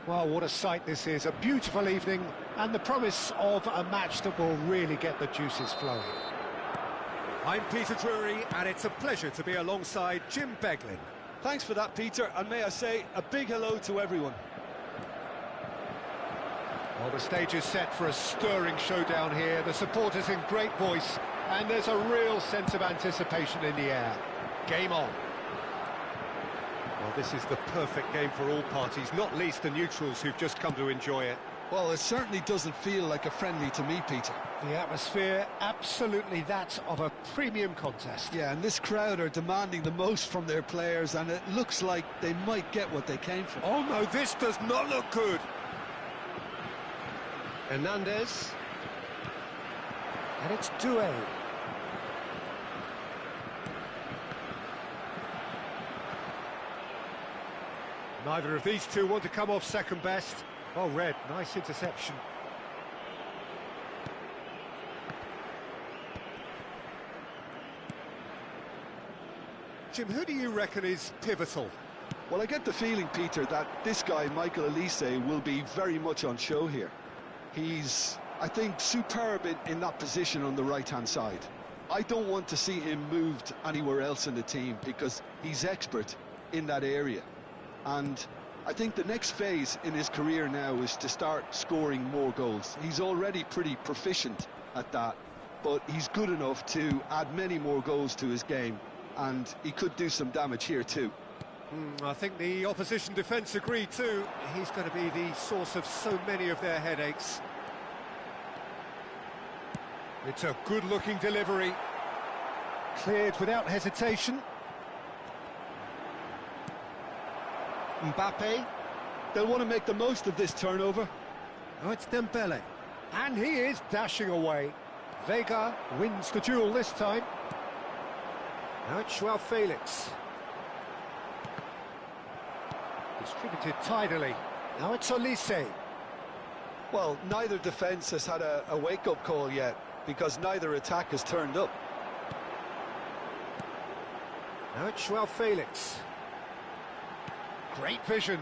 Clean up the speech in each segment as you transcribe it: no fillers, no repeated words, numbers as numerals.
Well, what a sight this is. A beautiful evening and the promise of a match that will really get the juices flowing. I'm Peter Drury, and it's a pleasure to be alongside Jim Beglin. Thanks for that, Peter, and may I say a big hello to everyone. Well, the stage is set for a stirring showdown here. The supporters in great voice, and there's a real sense of anticipation in the air. Game on. Well, this is the perfect game for all parties, not least the neutrals who've just come to enjoy it. Well, it certainly doesn't feel like a friendly to me, Peter. The atmosphere, absolutely that of a premium contest. Yeah, and this crowd are demanding the most from their players, and it looks like they might get what they came for. Oh no, this does not look good. Hernandez. And it's Dodo. Neither of these two want to come off second best. Oh, Red, nice interception. Jim, who do you reckon is pivotal? Well, I get the feeling, Peter, that this guy, Michael Elise, will be very much on show here. He's, I think, superb in that position on the right-hand side. I don't want to see him moved anywhere else in the team because he's expert in that area. And I think the next phase in his career now is to start scoring more goals. He's already pretty proficient at that, but he's good enough to add many more goals to his game, and he could do some damage here too. I think the opposition defence agree too. He's going to be the source of so many of their headaches. It's a good-looking delivery. Cleared without hesitation. Mbappe. They'll want to make the most of this turnover. Oh, it's Dembele. And he is dashing away. Vega wins the duel this time. Now it's Joao Felix. Distributed tidily. Now it's Elise. Well, neither defence has had a wake-up call yet, because neither attack has turned up. Now it's Joao Felix. Great vision.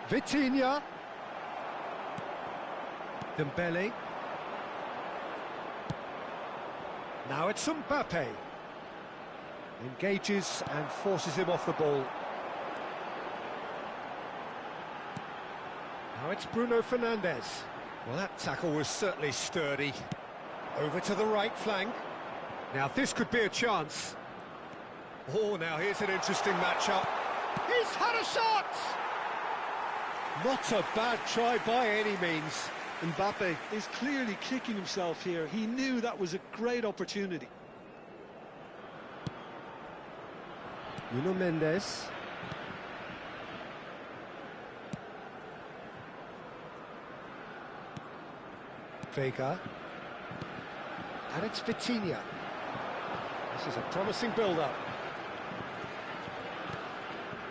Vitinha. Dembele. Now it's Mbappe. Engages and forces him off the ball. Now it's Bruno Fernandes. Well, that tackle was certainly sturdy. Over to the right flank. Now this could be a chance. Oh, now here's an interesting matchup. He's had a shot! Not a bad try by any means. Mbappe is clearly kicking himself here. He knew that was a great opportunity. Nuno Mendes. Vega. And it's Vitinha. This is a promising build-up.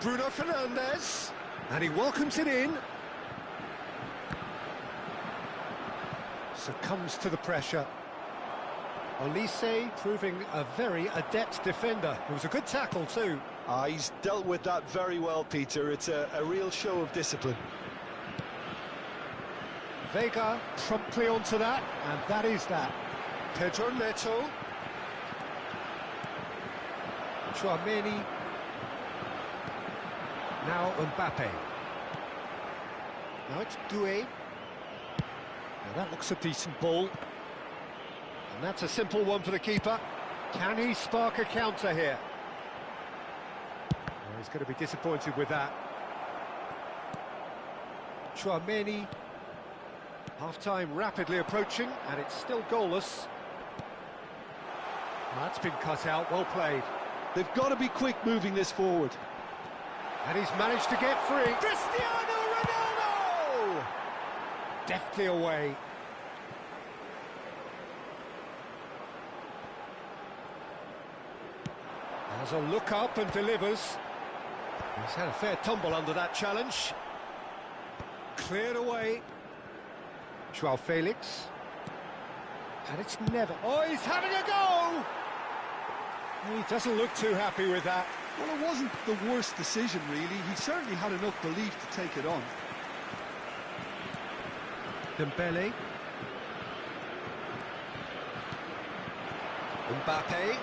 Bruno Fernandes. And he welcomes it in. Succumbs to the pressure. Elise proving a very adept defender. It was a good tackle too. He's dealt with that very well, Peter. It's a real show of discipline. Vega promptly onto that, and that is that. Pedro Neto. Chouameni. Now Mbappe. Now it's Doué. Now that looks a decent ball. And that's a simple one for the keeper. Can he spark a counter here? Well, he's going to be disappointed with that. Chouameni. Half-time rapidly approaching, and it's still goalless. Well, that's been cut out, well played. They've got to be quick moving this forward. And he's managed to get free. Cristiano Ronaldo! Deftly away. Has a look up and delivers. He's had a fair tumble under that challenge. Cleared away. Joao Felix. And it's never... Oh, he's having a go! He doesn't look too happy with that. Well, it wasn't the worst decision, really. He certainly had enough belief to take it on. Dembele. Mbappe.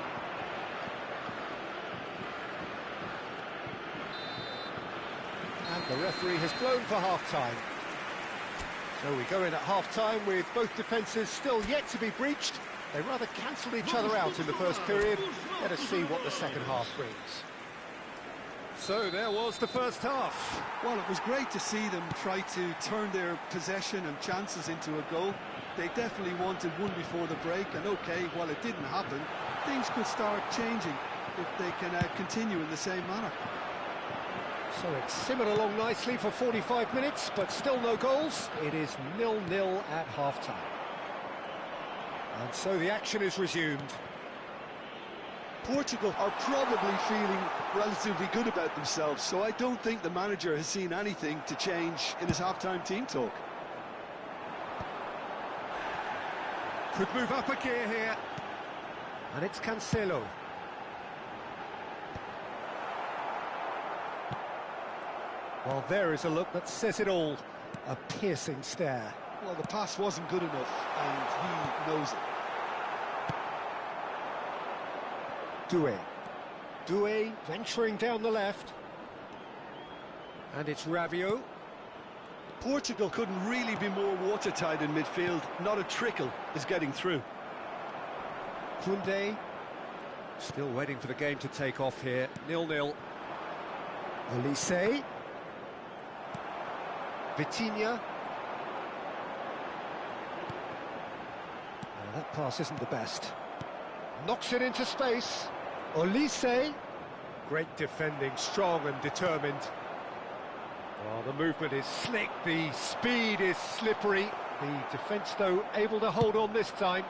And the referee has blown for half-time. So we go in at half-time with both defences still yet to be breached. They rather cancelled each other out in the first period. Let us see what the second half brings. So there was the first half. Well, it was great to see them try to turn their possession and chances into a goal. They definitely wanted one before the break, and okay, while it didn't happen, things could start changing if they can continue in the same manner. So it's simmered along nicely for 45 minutes, but still no goals. It is 0-0 at half-time. And so the action is resumed. Portugal are probably feeling relatively good about themselves, so I don't think the manager has seen anything to change in his half-time team talk. Could move up a gear here. And it's Cancelo. Well, there is a look that says it all. A piercing stare. Well, the pass wasn't good enough, and he knows it. Doué venturing down the left. And it's Rabiot. Portugal couldn't really be more watertight in midfield. Not a trickle is getting through. Koundé. Still waiting for the game to take off here. 0-0. Olise. Vitinha. That pass isn't the best. Knocks it into space. Olise. Great defending, strong and determined. Oh, the movement is slick, the speed is slippery. The defence, though, able to hold on this time.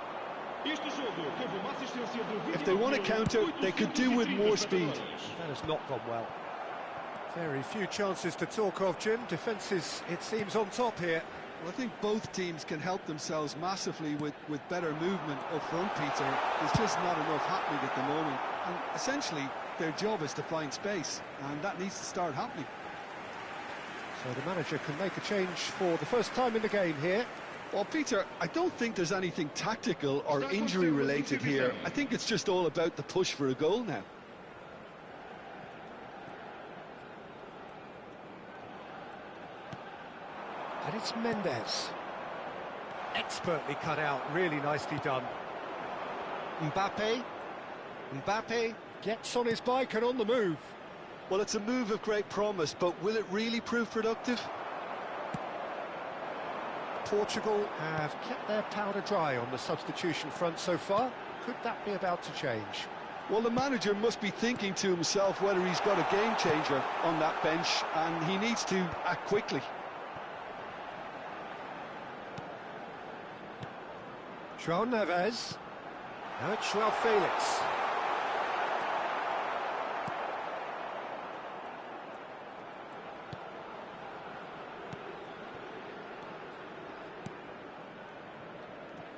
If they want to counter, they could do with more speed. That has not gone well. Very few chances to talk of, Jim. Defence is, it seems, on top here. Well, I think both teams can help themselves massively with better movement up front, Peter. There's just not enough happening at the moment. And essentially, their job is to find space, and that needs to start happening. So the manager can make a change for the first time in the game here. Well, Peter, I don't think there's anything tactical or injury-related here. I think it's just all about the push for a goal now. And it's Mendes. Expertly cut out, really nicely done. Mbappe. Mbappe gets on his bike and on the move. Well, it's a move of great promise, but will it really prove productive? Portugal have kept their powder dry on the substitution front so far. Could that be about to change? Well, the manager must be thinking to himself whether he's got a game changer on that bench, and he needs to act quickly. João Neves. Now it's João Felix.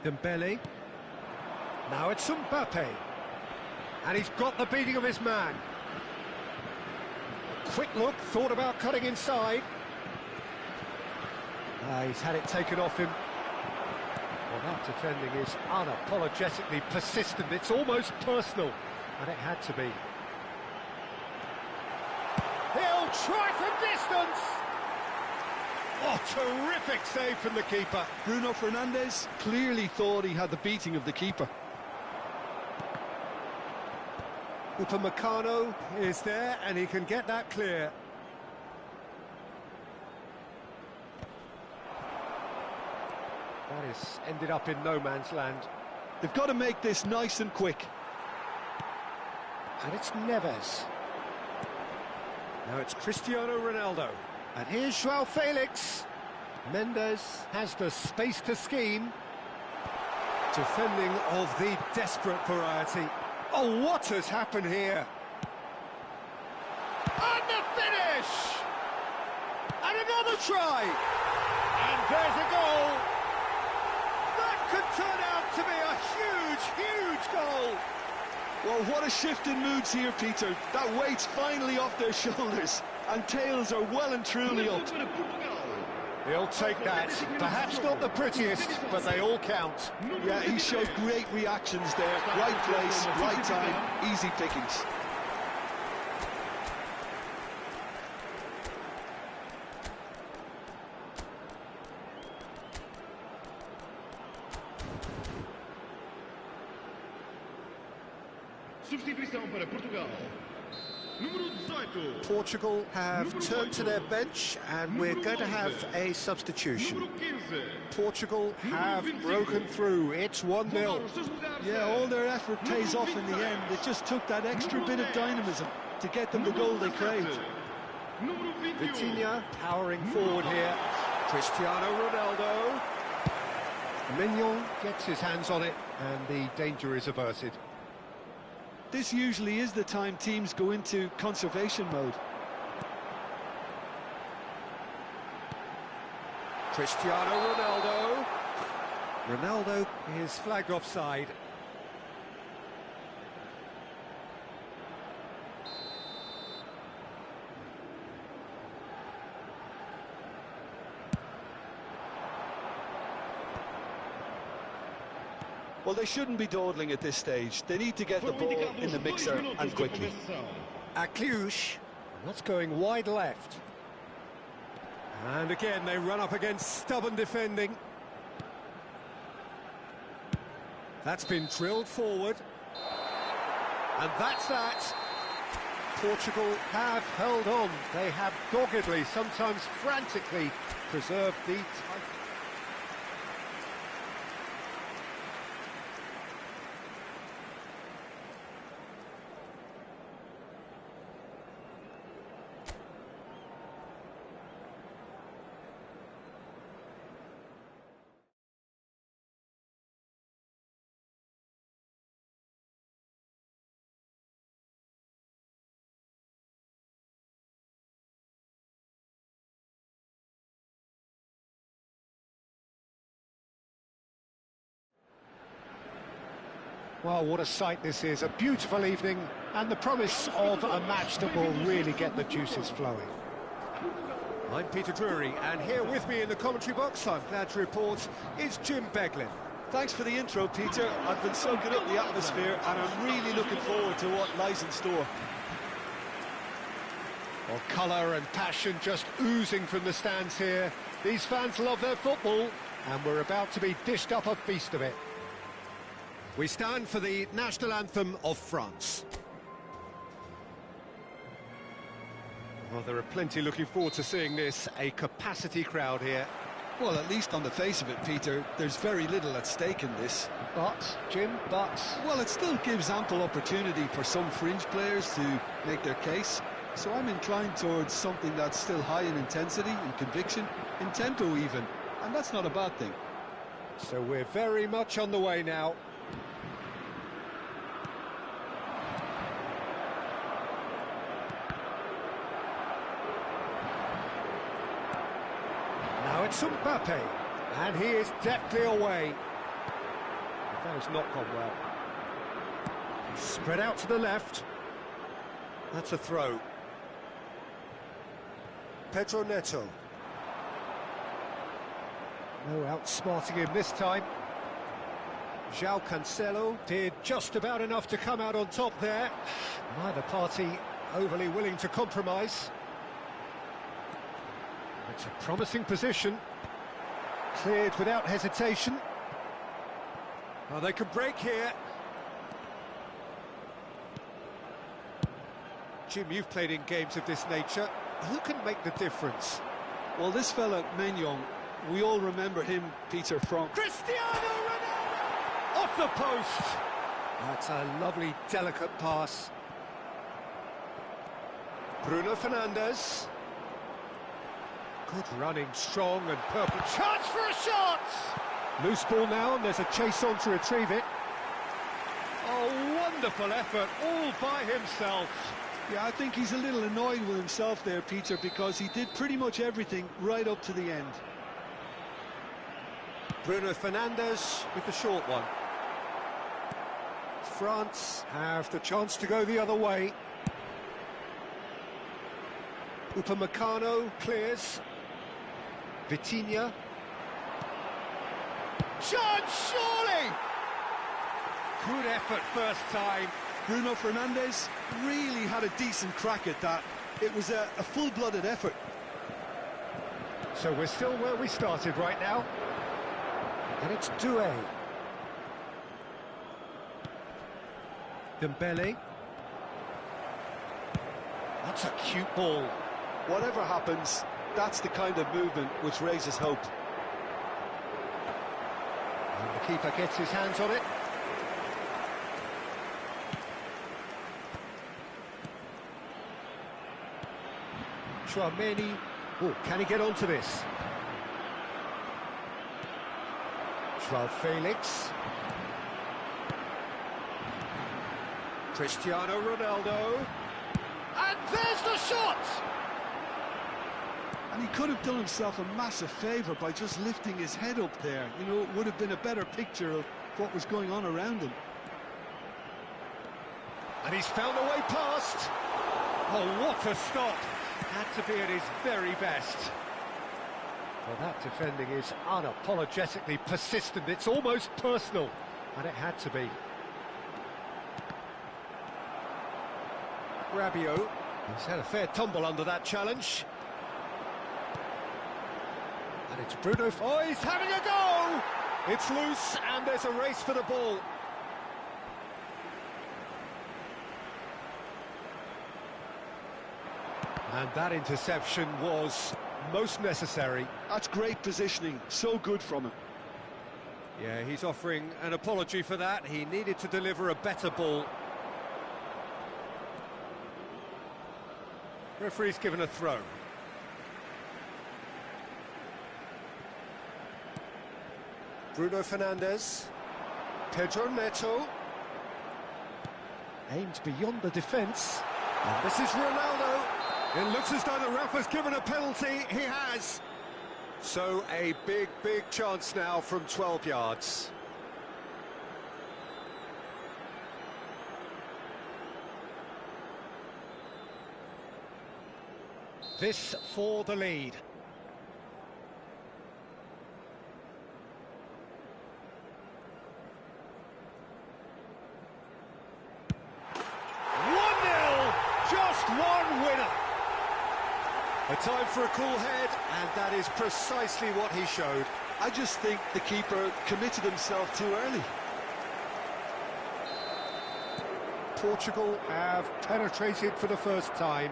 Dembele. Now it's Mbappe. And he's got the beating of his man. A quick look, thought about cutting inside. He's had it taken off him. Well, that defending is unapologetically persistent. It's almost personal, and it had to be. He'll try from distance! Oh, terrific save from the keeper. Bruno Fernandes clearly thought he had the beating of the keeper. Upamecano is there, and he can get that clear. That is ended up in no man's land. They've got to make this nice and quick. And it's Neves. Now it's Cristiano Ronaldo. And here's João Felix. Mendes has the space to scheme. Defending of the desperate variety. Oh, what has happened here? And the finish! And another try! And there's a goal! That could turn out to be a huge, huge goal! Well, what a shift in moods here, Peter. That weight's finally off their shoulders, and tails are well and truly up. He'll take that. Perhaps not the prettiest, but they all count. Yeah, he showed great reactions there. Right place, right time, easy pickings. Substituição para Portugal. Número 18. Portugal have turned to their bench and we're going to have a substitution. Número 15. Portugal have broken through. It's 1-0. Yeah, all their effort pays off in the end. It just took that extra bit of dynamism to get them the goal they craved. Número 21. Vitinha powering forward here. Cristiano Ronaldo. Menang gets his hands on it and the danger is averted. This usually is the time teams go into conservation mode. Cristiano Ronaldo. Ronaldo is flagged offside. Well, they shouldn't be dawdling at this stage. They need to get the ball in the mixer and quickly. Akliush. That's going wide left. And again, they run up against stubborn defending. That's been drilled forward. And that's that. Portugal have held on. They have doggedly, sometimes frantically, preserved the title. Well, what a sight this is, a beautiful evening and the promise of a match that will really get the juices flowing. I'm Peter Drury and here with me in the commentary box, I'm glad to report, is Jim Beglin. Thanks for the intro, Peter. I've been soaking up the atmosphere and I'm really looking forward to what lies in store. Well, colour and passion just oozing from the stands here. These fans love their football and we're about to be dished up a feast of it. We stand for the national anthem of France. Well, there are plenty looking forward to seeing this, a capacity crowd here. Well, at least on the face of it, Peter, there's very little at stake in this. But, Jim, but... Well, it still gives ample opportunity for some fringe players to make their case. So I'm inclined towards something that's still high in intensity, in conviction, in tempo even. And that's not a bad thing. So we're very much on the way now. Now it's Sampai, and he is deftly away. That has not gone well. Spread out to the left. That's a throw. Pedro Neto. No outsmarting him this time. João Cancelo did just about enough to come out on top there. Neither party overly willing to compromise. It's a promising position. Cleared without hesitation. Oh, they could break here. Jim, you've played in games of this nature. Who can make the difference? Well, this fella, Menang, we all remember him, Peter, from... Cristiano Ronaldo! Off the post! That's a lovely, delicate pass. Bruno Fernandes. Good running, strong and purple. Chance for a shot! Loose ball now, and there's a chase on to retrieve it. Oh, wonderful effort, all by himself. Yeah, I think he's a little annoyed with himself there, Peter, because he did pretty much everything right up to the end. Bruno Fernandes with the short one. France have the chance to go the other way. Upamecano clears. Vitinha. Chance, surely! Good effort first time. Bruno Fernandes really had a decent crack at that. It was a full-blooded effort. So we're still where we started right now. And it's Dodo. Dembele. That's a cute ball. Whatever happens, that's the kind of movement which raises hope. And the keeper gets his hands on it. Tchouaméni. Oh, can he get onto this? João Felix. Cristiano Ronaldo. And there's the shot! And he could have done himself a massive favour by just lifting his head up there. You know, it would have been a better picture of what was going on around him. And he's found a way past. Oh, what a stop! Had to be at his very best. Well, that defending is unapologetically persistent. It's almost personal, and it had to be. Rabiot. He's had a fair tumble under that challenge. And it's Bruno. Oh, he's having a go! It's loose, and there's a race for the ball. And that interception was most necessary. That's great positioning, so good from him. Yeah, he's offering an apology for that. He needed to deliver a better ball. Referee's given a throw. Bruno Fernandes. Pedro Neto. Aimed beyond the defence. And this is Ronaldo. It looks as though the ref has given a penalty. He has. So a big, big chance now from 12 yards. This for the lead. Just one winner. A time for a cool head, and that is precisely what he showed. I just think the keeper committed himself too early. Portugal have penetrated for the first time.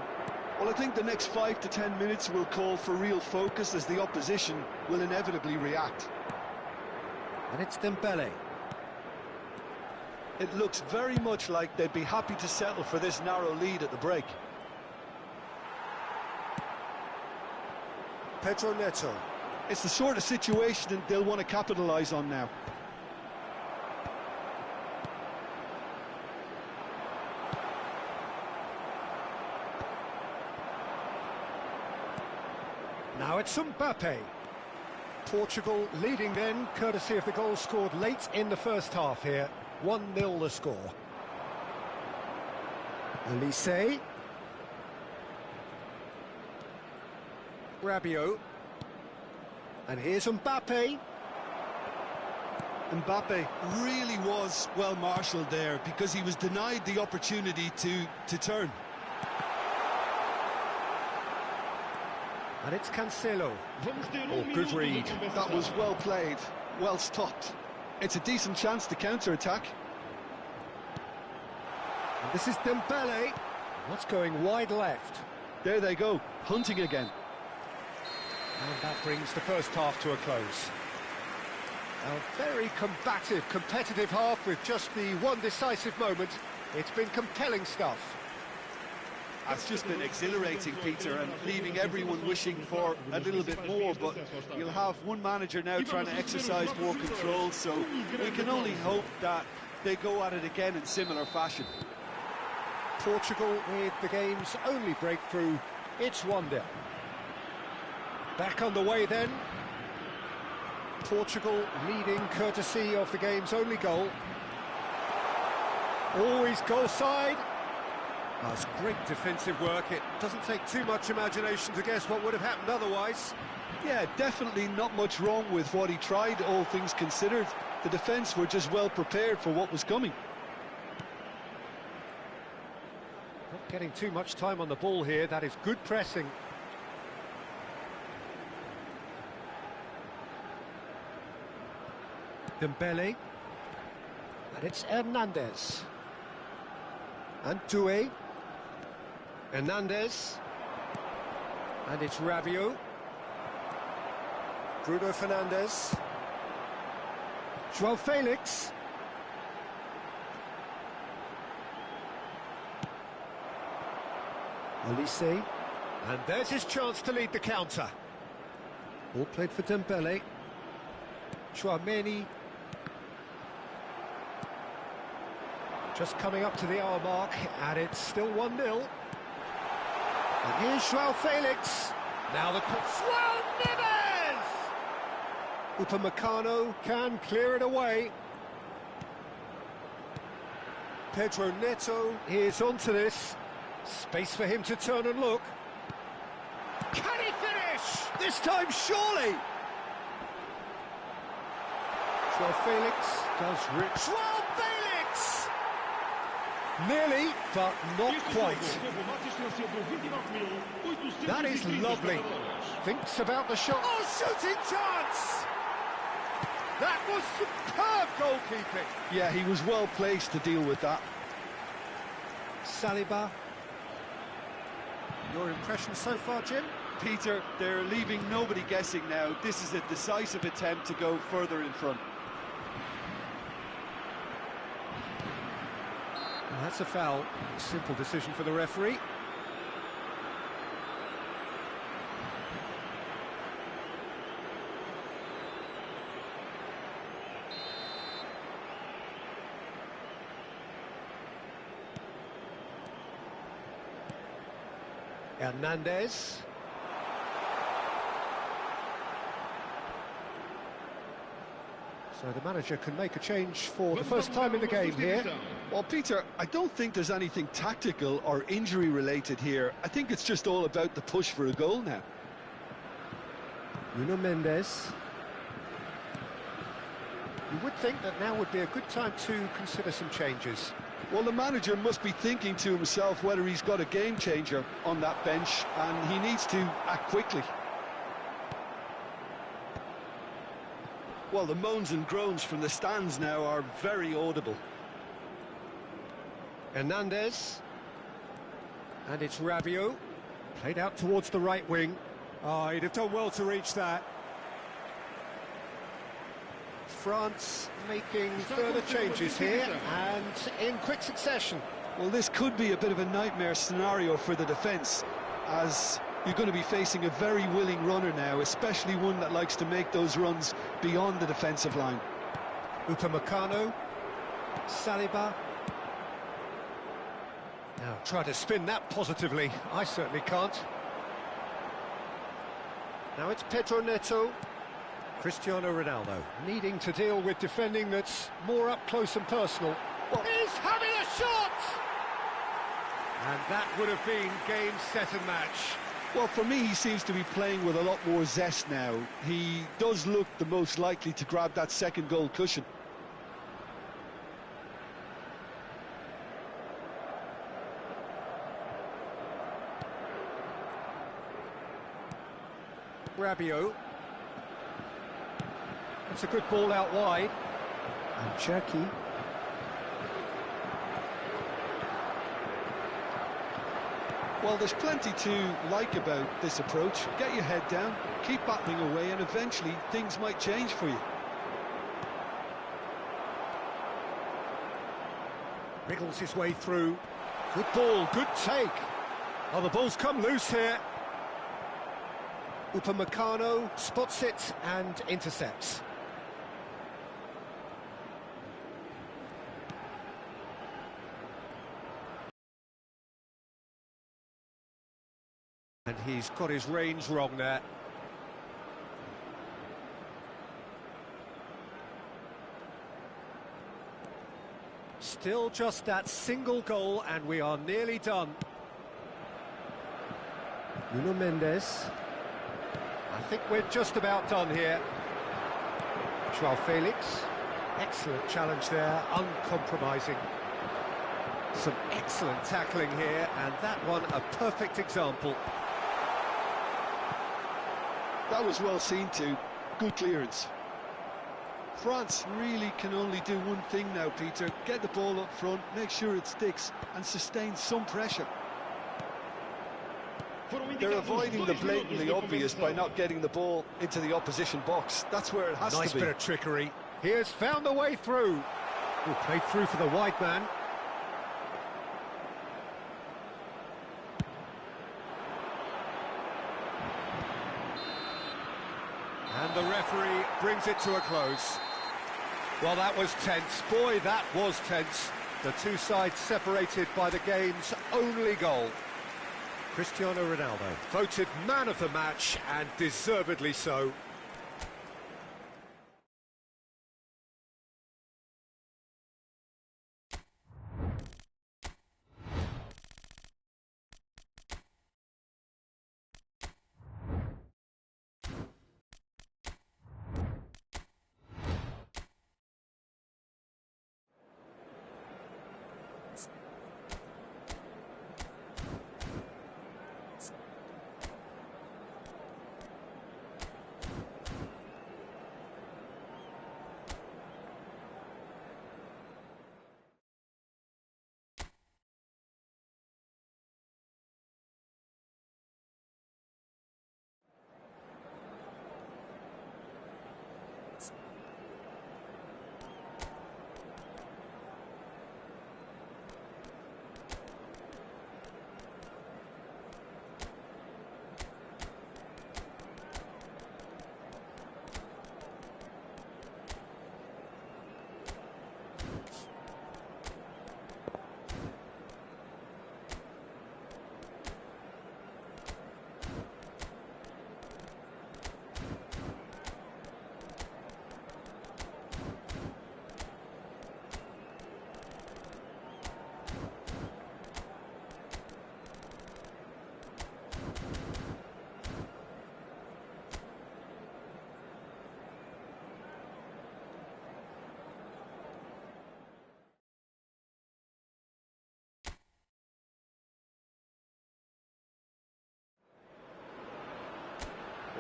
Well, I think the next 5 to 10 minutes will call for real focus as the opposition will inevitably react. And it's Dembele. It looks very much like they'd be happy to settle for this narrow lead at the break. Pedro Neto. It's the sort of situation they'll want to capitalise on now. Now it's Sampai. Portugal leading then, courtesy of the goal scored late in the first half here. 1-0 the score. Elise. Rabiot. And here's Mbappe. Mbappe really was well marshalled there because he was denied the opportunity to turn. And it's Cancelo. Oh, good read. That was well played, well stopped. It's a decent chance to counter-attack. And this is Dembele. What's going wide left? There they go, hunting again. And that brings the first half to a close. A very combative, competitive half with just the one decisive moment. It's been compelling stuff. It's just been exhilarating, Peter, and leaving everyone wishing for a little bit more, but you'll have one manager now trying to exercise more control, so we can only hope that they go at it again in similar fashion. Portugal with the game's only breakthrough. It's 1-0. Back on the way then. Portugal leading courtesy of the game's only goal. Always goal side. That's great defensive work. It doesn't take too much imagination to guess what would have happened otherwise. Yeah, definitely not much wrong with what he tried, all things considered. The defence were just well prepared for what was coming. Not getting too much time on the ball here, that is good pressing. Dembele. And it's Hernandez. And Doué. Hernandez. And it's Rabiot. Bruno Fernandes. João Felix. Elise. And there's his chance to lead the counter. Ball played for Dembele. Chouameni. Just coming up to the hour mark, and it's still 1-0. And here's João Felix. Now the... João Neves! Upamecano can clear it away. Pedro Neto is onto this. Space for him to turn and look. Can he finish? This time, surely! João Felix does rip. João Felix! Nearly, but not quite. That is lovely. Thinks about the shot. Oh, shooting chance! That was superb goalkeeping. Yeah, he was well placed to deal with that. Saliba. Your impression so far, Jim? Peter, they're leaving nobody guessing now. This is a decisive attempt to go further in front. Well, that's a foul. Simple decision for the referee. Hernandez. So the manager can make a change for the first time in the game here. Well, Peter, I don't think there's anything tactical or injury related here. I think it's just all about the push for a goal now. Nuno Mendes. You would think that now would be a good time to consider some changes. Well, the manager must be thinking to himself whether he's got a game changer on that bench, and he needs to act quickly. Well, the moans and groans from the stands now are very audible. Hernandez. And it's Rabiot. Played out towards the right wing. Oh, he'd have done well to reach that. France making further changes here, and in quick succession. Well, this could be a bit of a nightmare scenario for the defence, as you're going to be facing a very willing runner now, especially one that likes to make those runs beyond the defensive line. Upamecano. Saliba. Now, try to spin that positively. I certainly can't. Now it's Pedro Neto. Cristiano Ronaldo needing to deal with defending that's more up close and personal. Well, he's having a shot! And that would have been game, set and match. Well, for me, he seems to be playing with a lot more zest now. He does look the most likely to grab that second goal cushion. Rabiot. It's a good ball out wide. And Cherki. Well, there's plenty to like about this approach. Get your head down, keep battling away, and eventually things might change for you. Wriggles his way through. Good ball, good take. Oh, the ball's come loose here. Upamecano spots it and intercepts. And he's got his range wrong there. Still just that single goal and we are nearly done. Nuno Mendes. think we're just about done here. Joao Felix, excellent challenge there, uncompromising. Some excellent tackling here, and that one a perfect example. That was well seen too. Good clearance. France really can only do one thing now, Peter. Get the ball up front, make sure it sticks, and sustain some pressure. They're avoiding the blatantly obvious by not getting the ball into the opposition box. That's where it has to be. Nice bit of trickery. He has found the way through. Will play through for the wide man. And the referee brings it to a close. Well, that was tense. Boy, that was tense. The two sides separated by the game's only goal. Cristiano Ronaldo, voted man of the match, and deservedly so.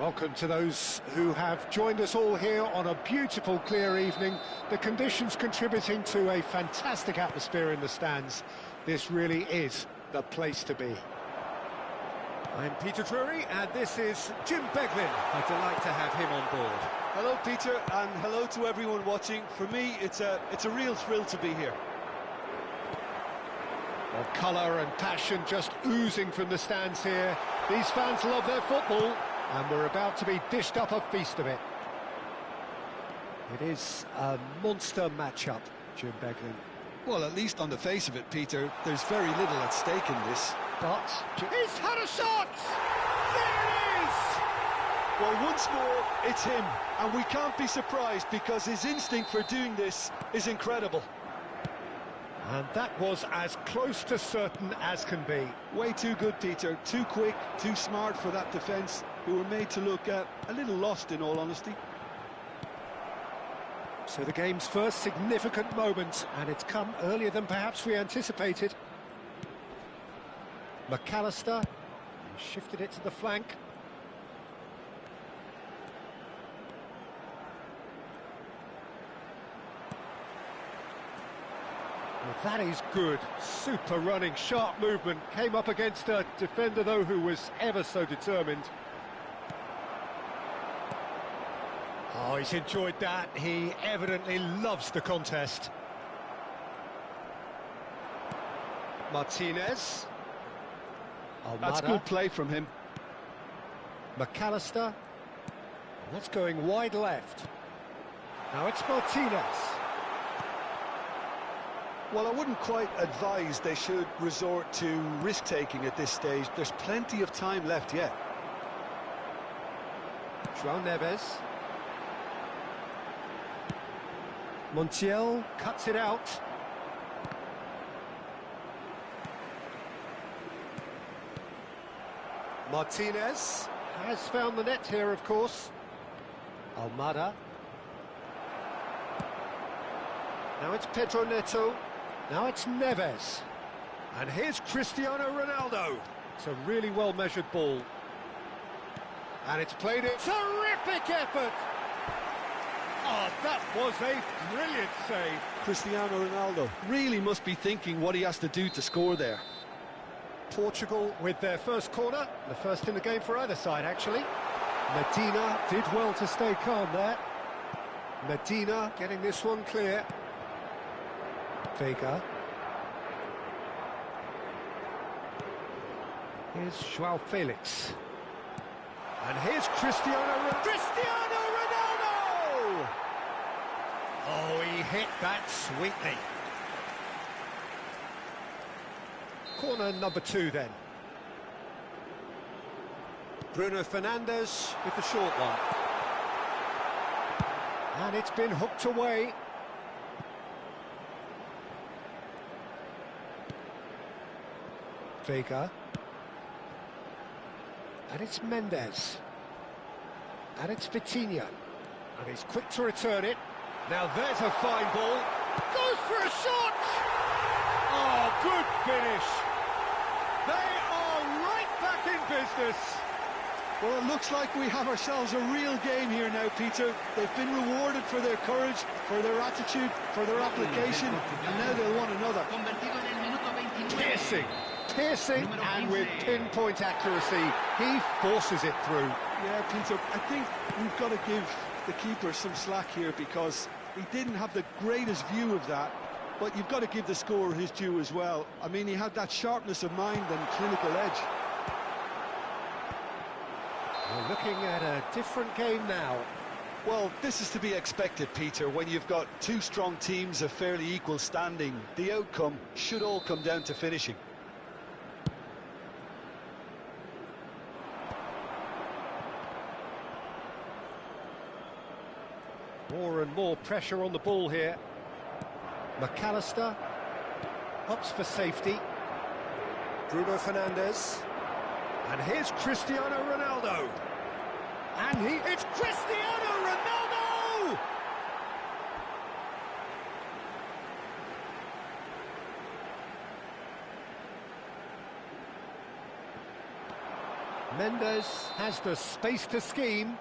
Welcome to those who have joined us all here on a beautiful, clear evening. The conditions contributing to a fantastic atmosphere in the stands. This really is the place to be. I'm Peter Drury, and this is Jim Beglin. A delight to have him on board. Hello, Peter, and hello to everyone watching. For me, it's a real thrill to be here. Well, colour and passion just oozing from the stands here. These fans love their football, and we're about to be dished up a feast of it. It is a monster matchup, Jim Beglin. Well, at least on the face of it, Peter, there's very little at stake in this. But he's had a shot! There it is! Well, once more, it's him, and we can't be surprised because his instinct for doing this is incredible. And that was as close to certain as can be. Way too good, Peter. Too quick, too smart for that defence, who were made to look a little lost, in all honesty. So the game's first significant moment, and it's come earlier than perhaps we anticipated. McAllister shifted it to the flank. Well, that is good. Super running, sharp movement. Came up against a defender, though, who was ever so determined. Oh, he's enjoyed that. He evidently loves the contest. Martinez. That's good play from him. McAllister. That's going wide left. Now it's Martinez. Well, I wouldn't quite advise they should resort to risk-taking at this stage. There's plenty of time left yet. João Neves. Montiel cuts it out. Martinez has found the net here, of course. Almada. Now it's Pedro Neto. Now it's Neves. And here's Cristiano Ronaldo. It's a really well-measured ball. And it's played it. Terrific effort! Oh, that was a brilliant save. Cristiano Ronaldo really must be thinking what he has to do to score there. Portugal with their first corner. The first in the game for either side, actually. Medina did well to stay calm there. Medina getting this one clear. Vega. Here's João Felix. And here's Cristiano Ronaldo. Oh, he hit that sweetly. Corner number 2 then. Bruno Fernandes with the short one. And it's been hooked away. Vega. And it's Mendes. And it's Vitinha. And he's quick to return it. Now there's a fine ball. Goes for a shot! Oh, good finish. They are right back in business. Well, it looks like we have ourselves a real game here now, Peter. They've been rewarded for their courage, for their attitude, for their application, and now they'll want another. Piercing, and with pinpoint accuracy, he forces it through. Yeah, Peter, I think we've got to give the keeper some slack here because he didn't have the greatest view of that, but you've got to give the scorer his due as well. I mean, he had that sharpness of mind and clinical edge. We're looking at a different game now. Well, this is to be expected, Peter. When you've got two strong teams of fairly equal standing, the outcome should all come down to finishing. More and more pressure on the ball here. McAllister opts for safety. Bruno Fernandes. And here's Cristiano Ronaldo. And it's Cristiano Ronaldo! Mendes has the space to scheme.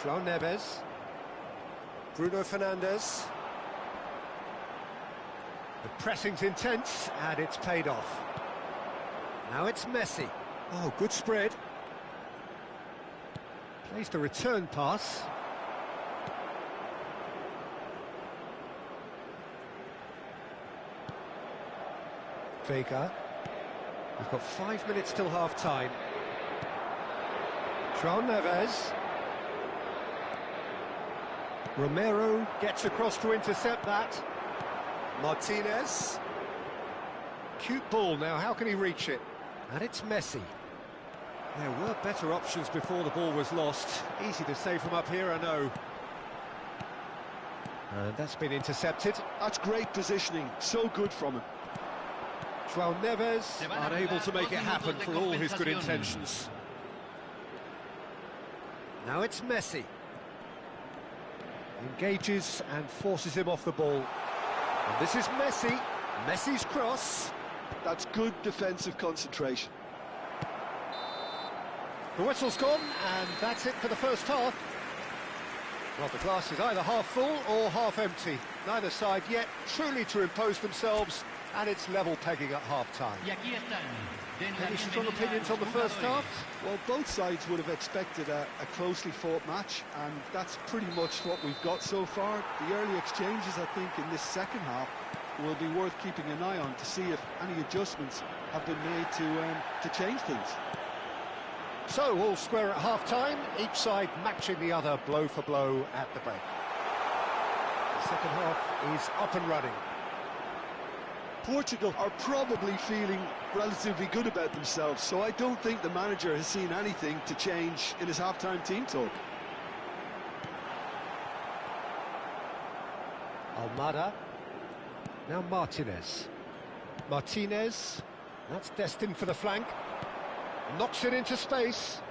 João Neves. Bruno Fernandes. The pressing's intense, and it's paid off. Now it's Messi. Oh, good spread. Plays the return pass. Vega. We've got 5 minutes till half-time. João Neves. Romero gets across to intercept that. Martinez. Cute ball now, how can he reach it? And it's Messi. There were better options before the ball was lost. Easy to say from up here, I know. And that's been intercepted. That's great positioning, so good from him. João Neves. Unable to make it happen for all his good intentions. Now it's Messi. Engages and forces him off the ball. And this is Messi. Messi's cross. That's good defensive concentration. The whistle's gone, and that's it for the first half. Well, the glass is either half full or half empty. Neither side yet truly to impose themselves, and it's level pegging at half-time. Any strong opinions on the first half? Well, both sides would have expected a closely fought match, and that's pretty much what we've got so far. The early exchanges, I think, in this second half will be worth keeping an eye on to see if any adjustments have been made to change things. So, all square at half-time, each side matching the other blow for blow at the break. The second half is up and running. Portugal are probably feeling relatively good about themselves, so I don't think the manager has seen anything to change in his half-time team talk. Almada. Now Martinez. Martinez. That's destined for the flank. Knocks it into space.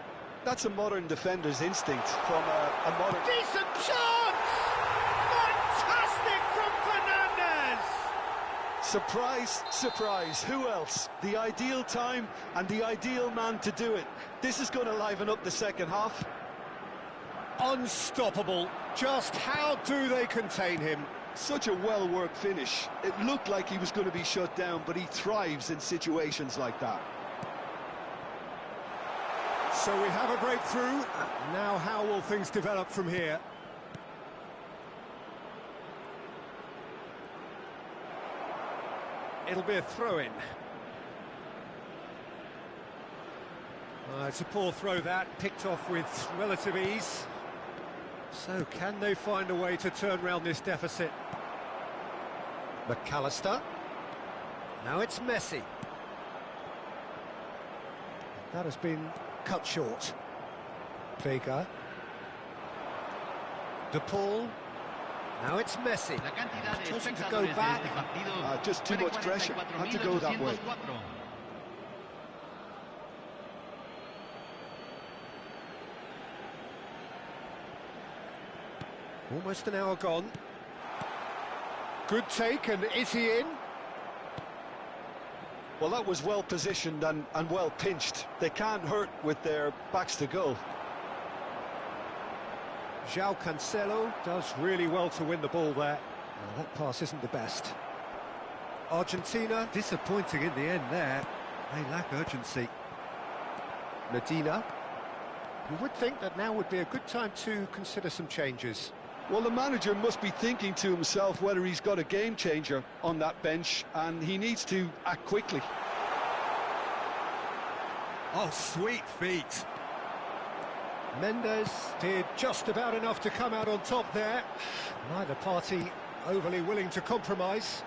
That's a modern defender's instinct from a modern... Decent chance! Fantastic from Fernandez! Surprise, surprise. Who else? The ideal time and the ideal man to do it. This is going to liven up the second half. Unstoppable. Just how do they contain him? Such a well-worked finish. It looked like he was going to be shut down, but he thrives in situations like that. So we have a breakthrough. Now how will things develop from here? It'll be a throw-in. It's a poor throw that, picked off with relative ease. So can they find a way to turn around this deficit? McAllister. Now it's Messi. That has been cut short. Vega. De Paul. Now it's Messi. Choosing to go back. Just too much pressure. Had to go that way. Almost an hour gone. Good take, and is he in? Well, that was well positioned and well pinched. They can't hurt with their backs to goal. João Cancelo does really well to win the ball there. Well, that pass isn't the best. Argentina, disappointing in the end there. They lack urgency. Medina. You would think that now would be a good time to consider some changes. Well, the manager must be thinking to himself whether he's got a game changer on that bench, and he needs to act quickly. Oh, sweet feet. Mendes did just about enough to come out on top there. Neither party overly willing to compromise.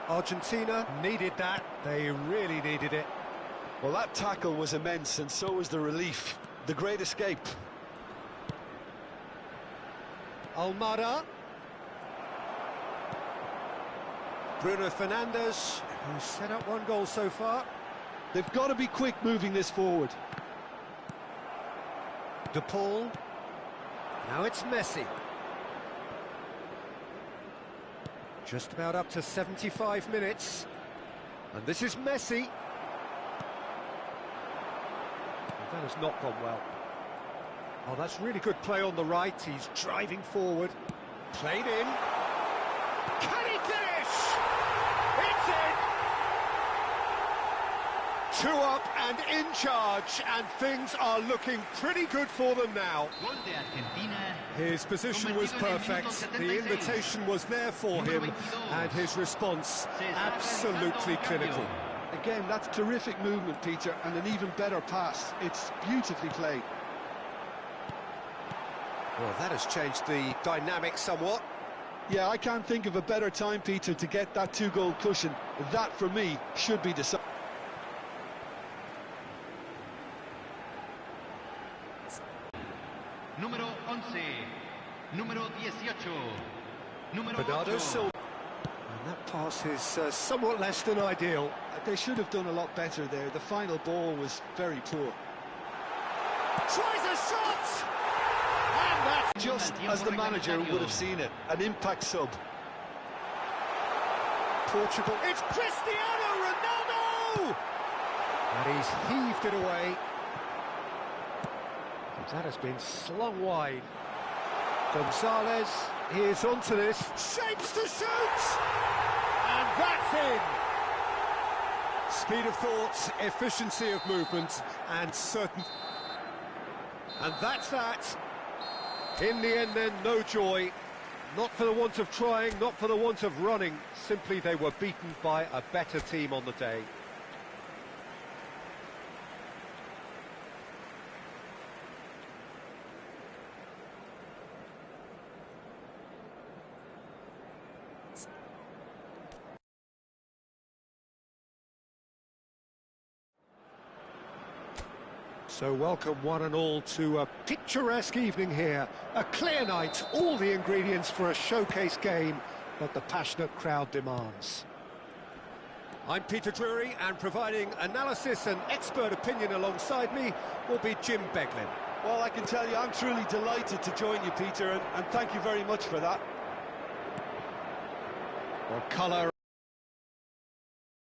Argentina needed that. They really needed it. Well, that tackle was immense, and so was the relief. The great escape. Almada. Bruno Fernandes, who's set up one goal so far. They've got to be quick moving this forward. De Paul. Now it's Messi. Just about up to 75 minutes. And this is Messi. That has not gone well. Oh, that's really good play on the right. He's driving forward. Played in. Can he finish? It's in! 2 up and in charge, and things are looking pretty good for them now. His position was perfect. The invitation was there for him, and his response absolutely clinical. Again, that's terrific movement, Peter, and an even better pass. It's beautifully played. Well, that has changed the dynamic somewhat. Yeah, I can't think of a better time, Peter, to get that 2-goal cushion. That, for me, should be decided. Número 11, número 18, número Bernardo 8. Silva. And that pass is somewhat less than ideal. They should have done a lot better there. The final ball was very poor. Tries a shot! And that's Just as the manager would have seen it, an impact sub. Portugal. It's Cristiano Ronaldo! And he's heaved it away. That has been slung wide. Gonzalez is onto this. Shapes to shoot! And that's in! Speed of thought, efficiency of movement, and certain... And that's that. In the end then, no joy. Not for the want of trying, not for the want of running. Simply they were beaten by a better team on the day. So welcome one and all to a picturesque evening here. A clear night, all the ingredients for a showcase game that the passionate crowd demands. I'm Peter Drury, and providing analysis and expert opinion alongside me will be Jim Beglin. Well, I can tell you, I'm truly delighted to join you, Peter, and thank you very much for that. Well, colour.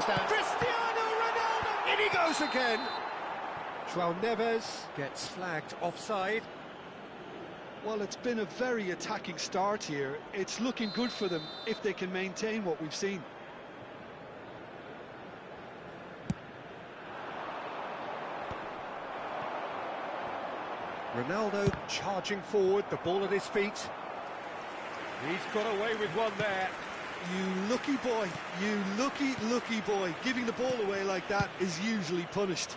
Cristiano Ronaldo! In he goes again! João Neves gets flagged offside. Well, it's been a very attacking start here. It's looking good for them if they can maintain what we've seen. Ronaldo charging forward, the ball at his feet. He's got away with one there. You lucky boy, you lucky boy. Giving the ball away like that is usually punished.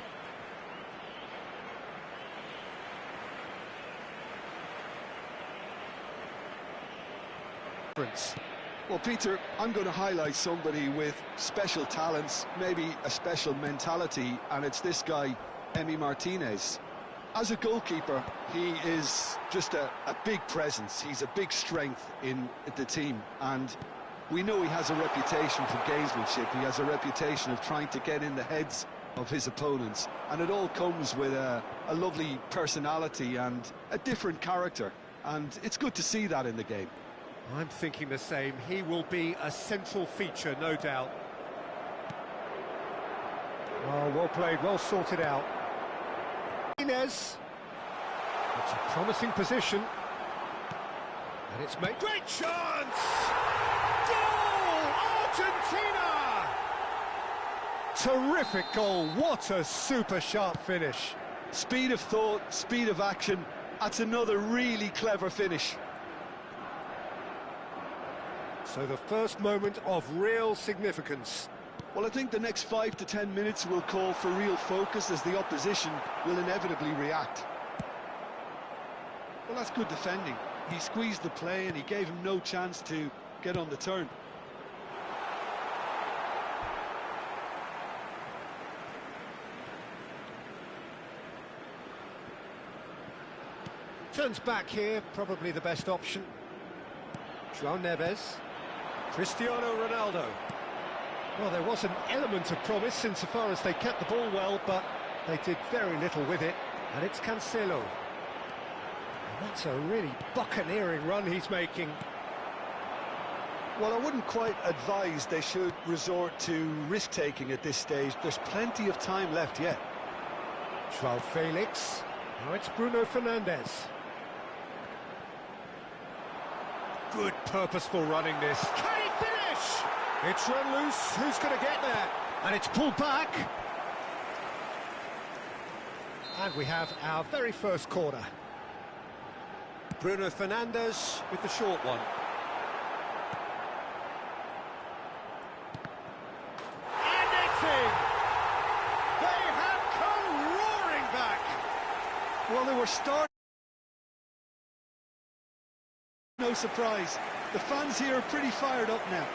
Well, Peter, I'm going to highlight somebody with special talents, maybe a special mentality, and it's this guy, Emi Martinez. As a goalkeeper, he is just a big presence. He's a big strength in the team, and we know he has a reputation for gamesmanship. He has a reputation of trying to get in the heads of his opponents, and it all comes with a lovely personality and a different character, and it's good to see that in the game. I'm thinking the same. He will be a central feature, no doubt. Oh, well played, well sorted out. Inez. It's a promising position. And it's made... Great chance! Goal! Argentina! Terrific goal. What a super sharp finish. Speed of thought, speed of action. That's another really clever finish. So the first moment of real significance. Well, I think the next 5 to 10 minutes will call for real focus as the opposition will inevitably react. Well, that's good defending. He squeezed the play and he gave him no chance to get on the turn. Turns back here, probably the best option. João Neves. Cristiano Ronaldo. Well, there was an element of promise insofar as they kept the ball well, but they did very little with it. And it's Cancelo. And that's a really buccaneering run he's making. Well, I wouldn't quite advise they should resort to risk-taking at this stage. There's plenty of time left yet. João Felix. Now it's Bruno Fernandes. Good purposeful running this. Can he finish? It's run loose. Who's going to get there? And it's pulled back. And we have our very first corner. Bruno Fernandes with the short one. And it's in! They have come roaring back! Well, they were starting. No surprise. The fans here are pretty fired up now.